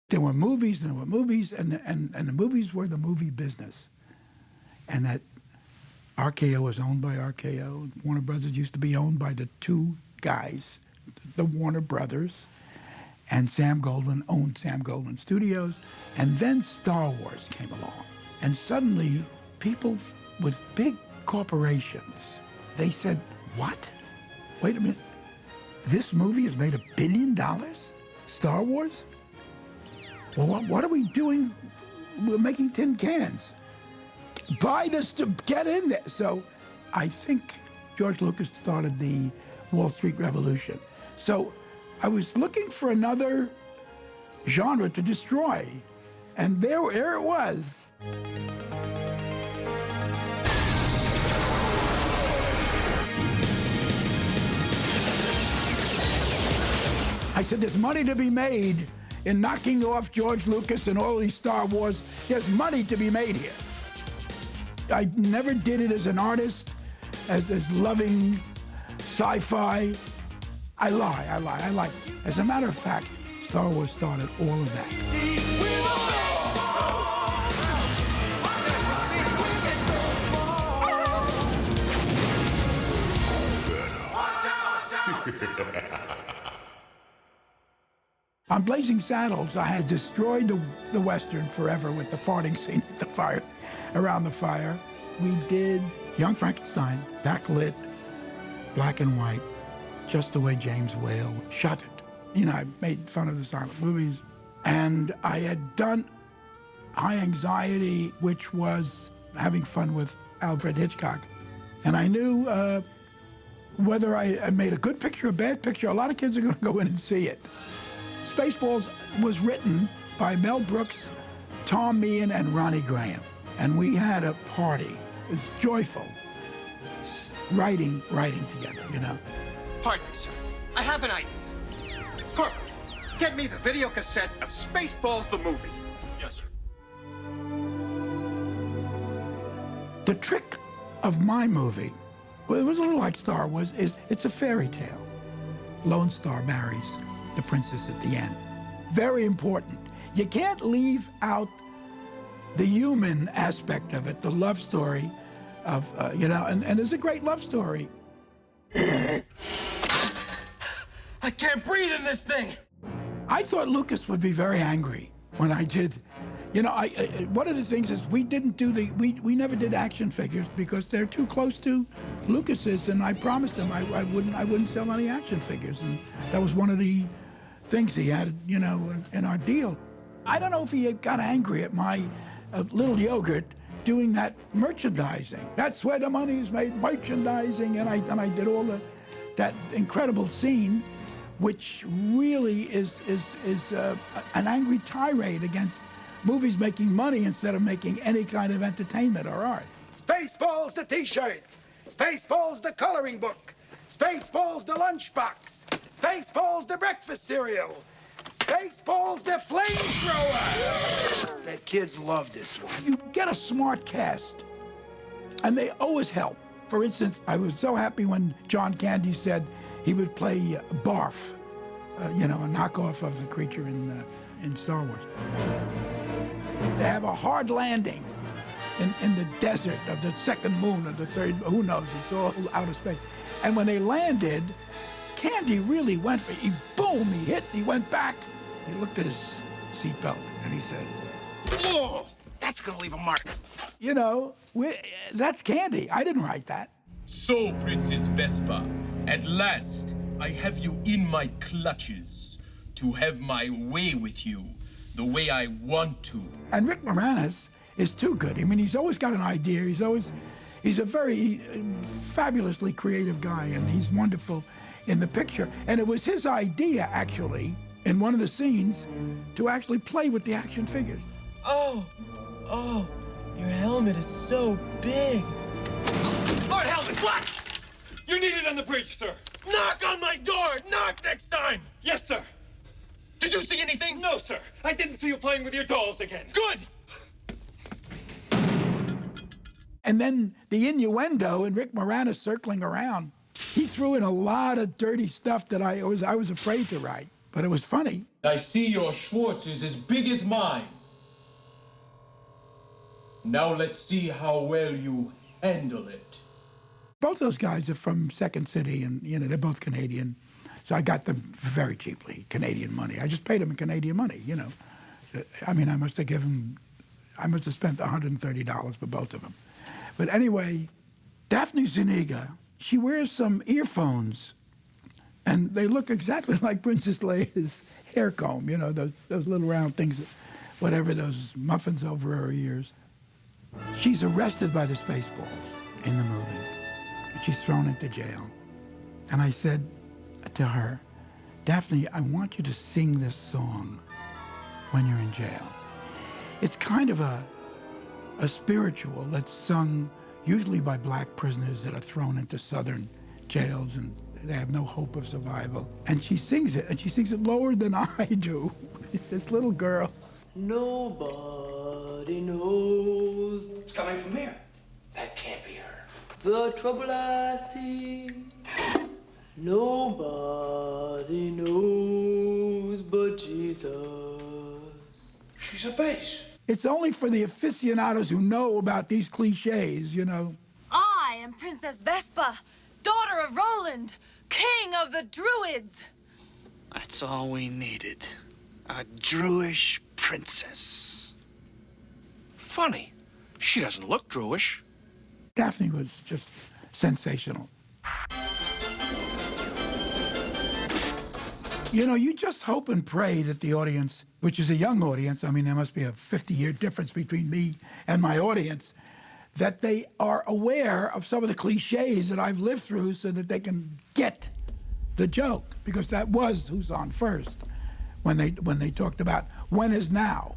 There were movies, and the movies were the movie business. And that RKO was owned by RKO. Warner Brothers used to be owned by the two guys, the Warner Brothers, and Sam Goldwyn owned Sam Goldwyn Studios. And then Star Wars came along. And suddenly, people with big corporations, they said, what? Wait a minute, this movie has made $1 billion? Star Wars? Well, what are we doing? We're making tin cans. Buy this to get in there. So I think George Lucas started the Wall Street Revolution. So I was looking for another genre to destroy. And there it was. I said, there's money to be made in knocking off George Lucas and all these Star Wars. There's money to be made here. I never did it as an artist, as loving sci-fi. I lie. As a matter of fact, Star Wars started all of that. On Blazing Saddles, I had destroyed the Western forever with the farting scene at the fire, around the fire. We did Young Frankenstein, backlit, black and white, just the way James Whale shot it. You know, I made fun of the silent movies. And I had done High Anxiety, which was having fun with Alfred Hitchcock. And I knew whether I made a good picture or a bad picture, a lot of kids are going to go in and see it. Spaceballs was written by Mel Brooks, Tom Meehan, and Ronnie Graham. And we had a party. It was joyful. Writing together, you know. Pardon me, sir. I have an idea. Corporal, get me the video cassette of Spaceballs the movie. Yes, sir. The trick of my movie, well, it was a little like Star Wars, is it's a fairy tale. Lone Star marries the princess at the end. Very important. You can't leave out the human aspect of it, the love story of, you know, and there's a great love story. I can't breathe in this thing. I thought Lucas would be very angry when I did. You know, one of the things is we didn't do we never did action figures because they're too close to Lucas's, and I promised him I wouldn't sell any action figures, and that was one of the things he had, you know, in our deal. I don't know if he got angry at my little yogurt doing that merchandising. That's where the money is made, merchandising, and I did all that incredible scene, which really is an angry tirade against movies making money instead of making any kind of entertainment or art. Spaceballs the T-shirt, Spaceballs the coloring book, Spaceballs the lunchbox, Spaceballs the breakfast cereal, Spaceballs the flamethrower. The kids love this one. You get a smart cast, and they always help. For instance, I was so happy when John Candy said he would play Barf, you know, a knockoff of the creature in Star Wars. They have a hard landing in the desert of the second moon or the third, who knows, it's all outer space. And when they landed, Candy really went for it. Boom, he hit, he went back. He looked at his seatbelt and he said, Oh, that's gonna leave a mark. you know, that's Candy. I didn't write that. So, Princess Vespa, at last I have you in my clutches to have my way with you the way I want to. And Rick Moranis is too good. I mean, he's always got an idea. He's a very fabulously creative guy, and he's wonderful in the picture. And it was his idea, actually, in one of the scenes, to actually play with the action figures. Oh, your helmet is so big. Lord Helmet, what? You need it on the bridge, sir. Knock on my door! Knock next time! Yes, sir. Did you see anything? No, sir. I didn't see you playing with your dolls again. Good! And then the innuendo and Rick Moranis circling around. He threw in a lot of dirty stuff that I was afraid to write, but it was funny. I see your Schwartz is as big as mine. Now let's see how well you handle it. Both those guys are from Second City, and they're both Canadian, so I got them very cheaply, Canadian money. I just paid them in Canadian money. I mean, I must have spent $130 for both of them. But anyway, Daphne Zuniga, she wears some earphones, and they look exactly like Princess Leia's hair comb. Those little round things, whatever, those muffins over her ears. She's arrested by the Spaceballs in the movie. She's thrown into jail. And I said to her, Daphne, I want you to sing this song when you're in jail. It's kind of a spiritual that's sung usually by black prisoners that are thrown into southern jails and they have no hope of survival. And she sings it, and she sings it lower than I do. This little girl. Nobody knows. It's coming from here. That can't be her. The trouble I see, nobody knows but Jesus. She's a bass. It's only for the aficionados who know about these cliches, I am Princess Vespa, daughter of Roland, king of the Druids. That's all we needed. A Druish princess. Funny. She doesn't look Druish. Daphne was just sensational. You just hope and pray that the audience, which is a young audience, I mean, there must be a 50-year difference between me and my audience, that they are aware of some of the cliches that I've lived through so that they can get the joke, because that was Who's On First when they talked about when is now.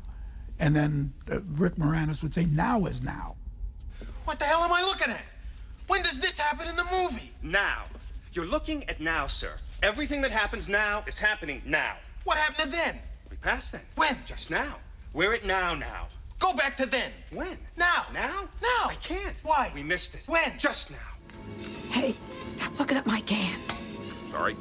And then Rick Moranis would say, now is now. What the hell am I looking at? When does this happen in the movie? Now. You're looking at now, sir. Everything that happens now is happening now. What happened to then? We passed then. When? Just now. We're at now. Go back to then. When? Now. Now? Now. I can't. Why? We missed it. When? Just now. Hey, stop looking at my can. Sorry.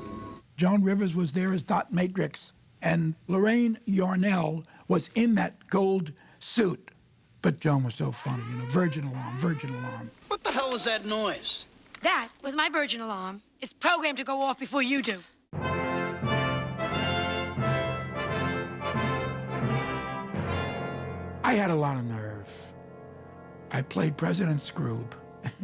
Joan Rivers was there as Dot Matrix, and Lorraine Yarnell was in that gold suit. But Joan was so funny, virgin alarm, virgin alarm. What the hell is that noise? That was my virgin alarm. It's programmed to go off before you do. I had a lot of nerve. I played President Skroob,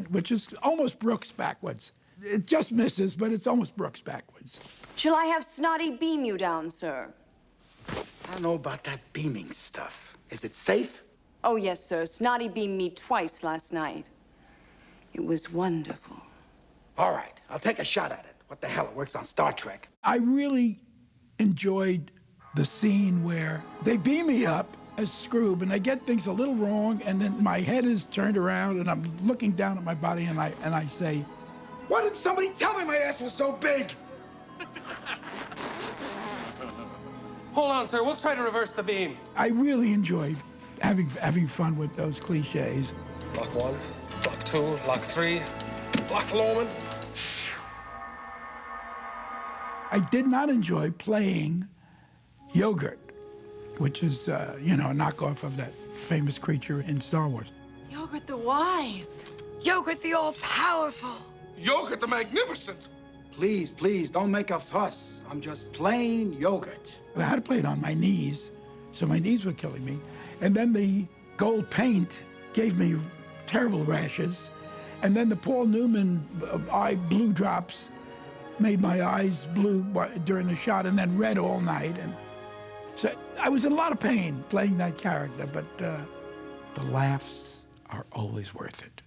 which is almost Brooks backwards. It just misses, but it's almost Brooks backwards. Shall I have Snotty beam you down, sir? I don't know about that beaming stuff. Is it safe? Oh, yes, sir. Snotty beamed me twice last night. It was wonderful. All right, I'll take a shot at it. What the hell, it works on Star Trek. I really enjoyed the scene where they beam me up as Skroob, and I get things a little wrong, and then my head is turned around, and I'm looking down at my body, and I say, Why didn't somebody tell me my ass was so big? Hold on, sir. We'll try to reverse the beam. I really enjoyed having fun with those cliches. Block 1, block 2, block 3, block Loman. I did not enjoy playing Yogurt, which is, a knockoff of that famous creature in Star Wars. Yogurt the Wise. Yogurt the All-Powerful. Yogurt the Magnificent. Please, don't make a fuss. I'm just plain Yogurt. I had to play it on my knees, so my knees were killing me. And then the gold paint gave me terrible rashes. And then the Paul Newman eye blue drops made my eyes blue during the shot, and then red all night. And so I was in a lot of pain playing that character, but the laughs are always worth it.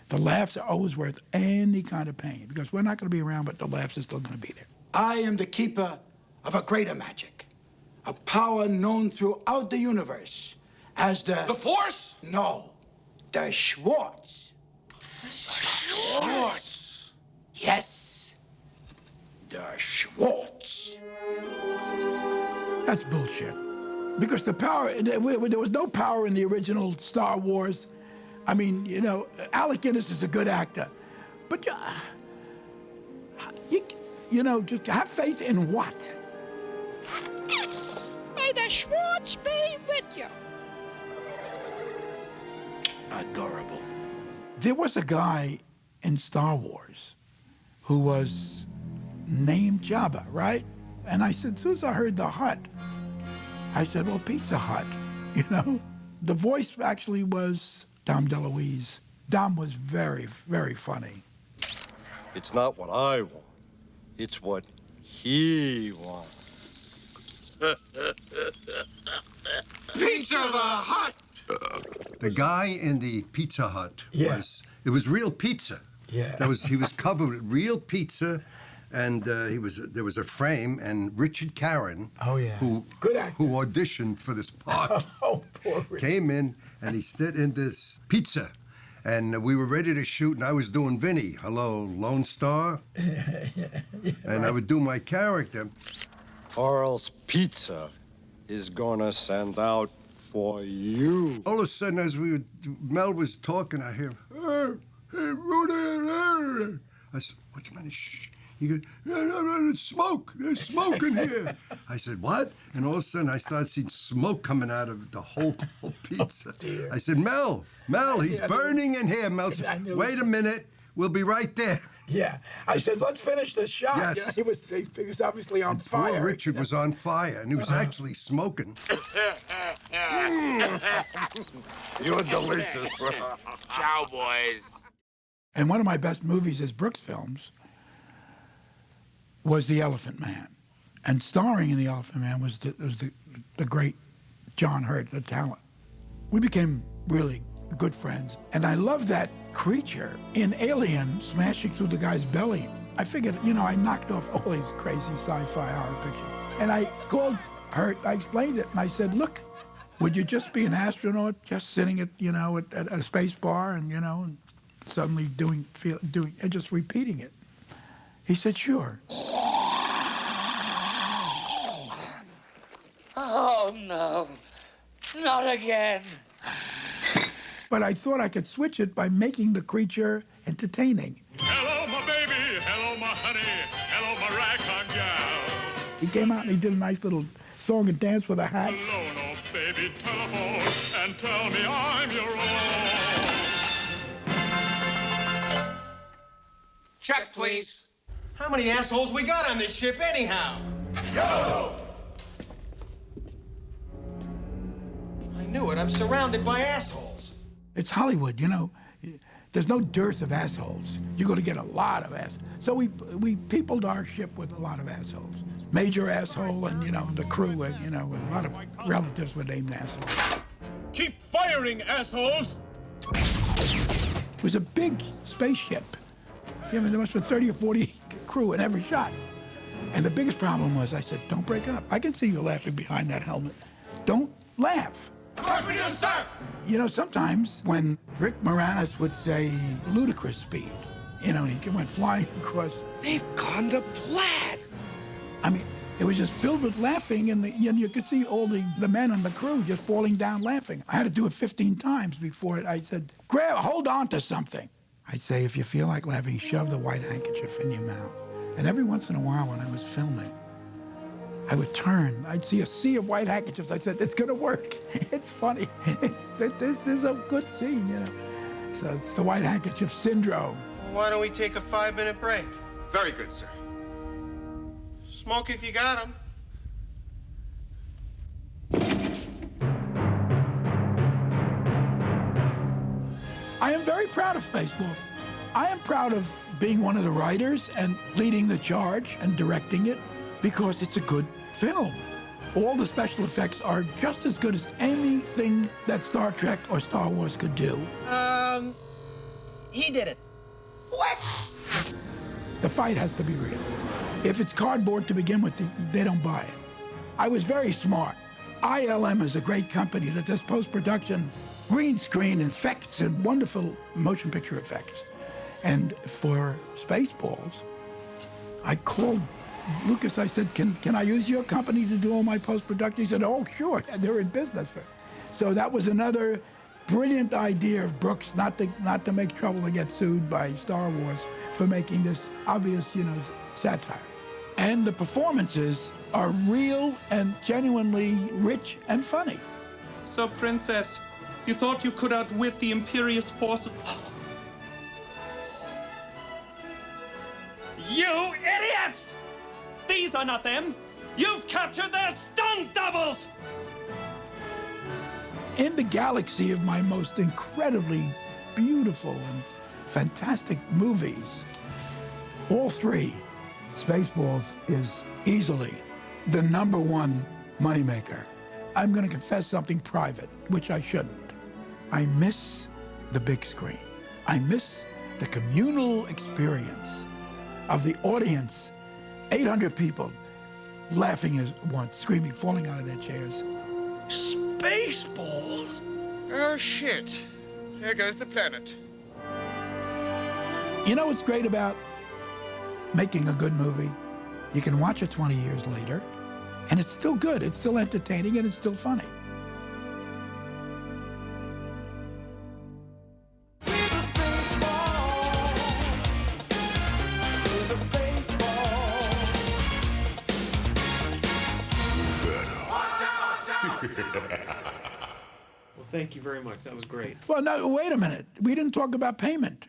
The laughs are always worth any kind of pain, because we're not going to be around, but the laughs are still going to be there. I am the keeper of a greater magic, a power known throughout the universe as the Force? No, the Schwartz. Schwartz. Yes, the Schwartz. That's bullshit. Because the power, there was no power in the original Star Wars. I mean, Alec Guinness is a good actor. But You know, just have faith in what? May the Schwartz be with you. Adorable. There was a guy in Star Wars who was named Jabba, right? And I said, as soon as I heard the Hut, I said, well, Pizza Hut, you know? The voice actually was Dom DeLuise. Dom was very, very funny. It's not what I want. It's what he wants. Pizza the Hut! The guy in the Pizza Hut Yeah. it was real pizza. Yeah. He was covered with real pizza, and there was a frame, and Richard Caron, Oh, yeah. who Good actor. who auditioned for this part, Oh, poor Rick. came in and he stood in this pizza, and we were ready to shoot, and I was doing Vinny, hello, Lone Star, and I would do my character. Carl's Pizza is gonna send out for you. All of a sudden, as Mel was talking, I hear, hey, Rudy. I said, what's the matter? Shh. He goes, there's smoke. There's smoke in here. I said, what? And all of a sudden, I started seeing smoke coming out of the whole pizza. dear. I said, Mel, he's burning in here. Mel said, I knew wait a minute. We'll be right there. Yeah. I said, let's finish the shot. Yes. You know, he was obviously on Poor fire. Richard was on fire, and he was actually smoking. You're delicious. Ciao, boys. And one of my best movies as Brooks films was The Elephant Man. And starring in The Elephant Man was the great John Hurt, the talent. We became really good friends. And I love that creature in Alien smashing through the guy's belly. I figured, you know, I knocked off all these crazy sci-fi horror pictures. And I called Hurt, I explained it, and I said, look, would you just be an astronaut just sitting at, you know, at a space bar and, you know, and suddenly doing and just repeating it? He said, sure. Oh, no. Not again. But I thought I could switch it by making the creature entertaining. Hello, my baby. Hello, my honey. Hello, my ragtime gal. He came out and he did a nice little song and dance with a hat. Hello, no baby, telephone and tell me I'm your own. Check, please. How many assholes we got on this ship anyhow? Yo! I knew it. I'm surrounded by assholes. It's Hollywood, you know. There's no dearth of assholes. You're going to get a lot of assholes. So we peopled our ship with a lot of assholes. Major asshole and, you know, the crew, and, you know, a lot of relatives were named assholes. Keep firing, assholes! It was a big spaceship. I mean, there must have been 30 or 40 crew in every shot. And the biggest problem was, I said, don't break up. I can see you laughing behind that helmet. Don't laugh. Of course we do, sir! You know, sometimes when Rick Moranis would say ludicrous speed, you know, he went flying across. They've gone to plaid. I mean, it was just filled with laughing, and you could see all the men on the crew just falling down laughing. I had to do it 15 times before I said, hold on to something. I'd say, if you feel like laughing, shove the white handkerchief in your mouth. And every once in a while when I was filming, I would turn, I'd see a sea of white handkerchiefs. I said, it's gonna work. It's funny. This is a good scene, you know. So it's the white handkerchief syndrome. Why don't we take a 5-minute break? Very good, sir. Smoke if you got 'em. I am very proud of Spaceballs. I am proud of being one of the writers and leading the charge and directing it because it's a good film. All the special effects are just as good as anything that Star Trek or Star Wars could do. He did it. What? The fight has to be real. If it's cardboard to begin with, they don't buy it. I was very smart. ILM is a great company that does post-production, green screen effects, and wonderful motion picture effects. And for Spaceballs, I called Lucas. I said, can I use your company to do all my post-production? He said, oh, sure. And they're in business for it. So that was another brilliant idea of Brooks, not to make trouble and get sued by Star Wars for making this obvious, you know, satire. And the performances are real and genuinely rich and funny. So, Princess, you thought you could outwit the imperious force of... You idiots! These are not them! You've captured their stunt doubles! In the galaxy of my most incredibly beautiful and fantastic movies, all three, Spaceballs is easily the #1 moneymaker. I'm going to confess something private, which I shouldn't. I miss the big screen. I miss the communal experience of the audience, 800 people laughing at once, screaming, falling out of their chairs. Spaceballs? Oh, shit. There goes the planet. You know what's great about making a good movie? You can watch it 20 years later, and it's still good. It's still entertaining, and it's still funny. Well, thank you very much. That was great. Well, no, wait a minute. We didn't talk about payment.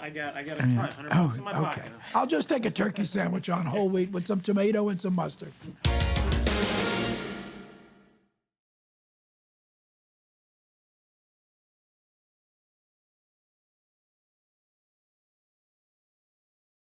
I got a $100 in my pocket. I'll just take a turkey sandwich on whole wheat with some tomato and some mustard.